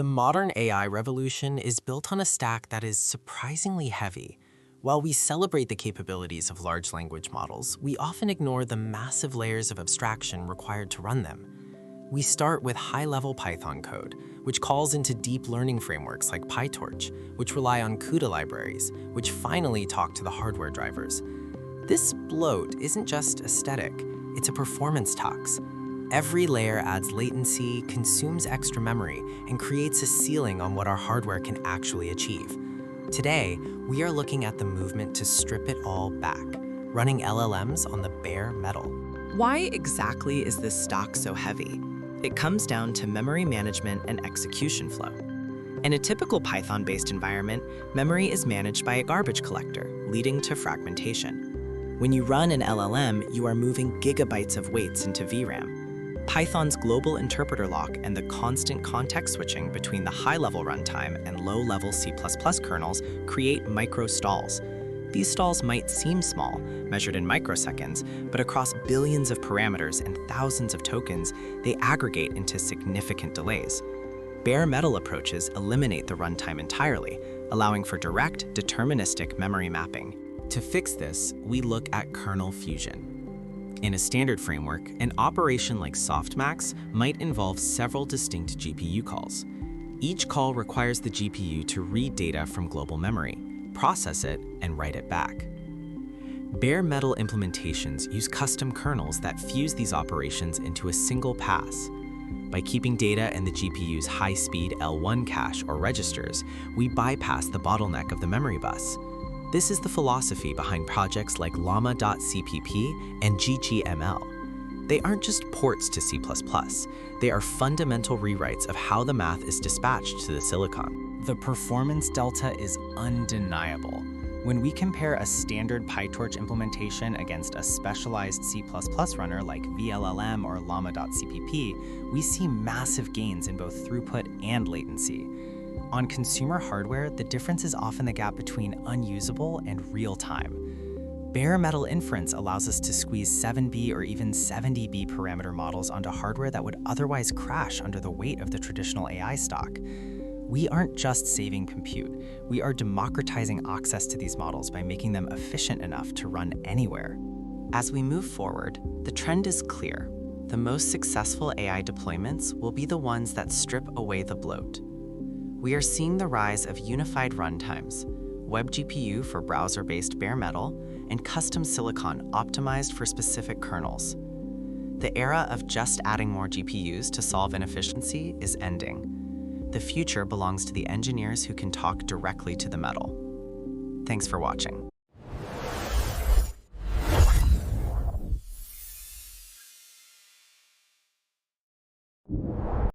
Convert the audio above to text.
The modern AI revolution is built on a stack that is surprisingly heavy. While we celebrate the capabilities of large language models, we often ignore the massive layers of abstraction required to run them. We start with high-level Python code, which calls into deep learning frameworks like PyTorch, which rely on CUDA libraries, which finally talk to the hardware drivers. This bloat isn't just aesthetic, it's a performance tax. Every layer adds latency, consumes extra memory, and creates a ceiling on what our hardware can actually achieve. Today, we are looking at the movement to strip it all back, running LLMs on the bare metal. Why exactly is this stack so heavy? It comes down to memory management and execution flow. In a typical Python-based environment, memory is managed by a garbage collector, leading to fragmentation. When you run an LLM, you are moving gigabytes of weights into VRAM. Python's global interpreter lock and the constant context switching between the high-level runtime and low-level C++ kernels create micro-stalls. These stalls might seem small, measured in microseconds, but across billions of parameters and thousands of tokens, they aggregate into significant delays. Bare metal approaches eliminate the runtime entirely, allowing for direct, deterministic memory mapping. To fix this, we look at kernel fusion. In a standard framework, an operation like softmax might involve several distinct GPU calls. Each call requires the GPU to read data from global memory, process it, and write it back. Bare metal implementations use custom kernels that fuse these operations into a single pass. By keeping data in the GPU's high-speed L1 cache or registers, we bypass the bottleneck of the memory bus. This is the philosophy behind projects like llama.cpp and ggml. They aren't just ports to C++, they are fundamental rewrites of how the math is dispatched to the silicon. The performance delta is undeniable. When we compare a standard PyTorch implementation against a specialized C++ runner like vLLM or llama.cpp, we see massive gains in both throughput and latency. On consumer hardware, the difference is often the gap between unusable and real-time. Bare metal inference allows us to squeeze 7B or even 70B parameter models onto hardware that would otherwise crash under the weight of the traditional AI stock. We aren't just saving compute, we are democratizing access to these models by making them efficient enough to run anywhere. As we move forward, the trend is clear. The most successful AI deployments will be the ones that strip away the bloat. We are seeing the rise of unified runtimes, web GPU for browser-based bare metal, and custom silicon optimized for specific kernels. The era of just adding more GPUs to solve inefficiency is ending. The future belongs to the engineers who can talk directly to the metal. Thanks for watching.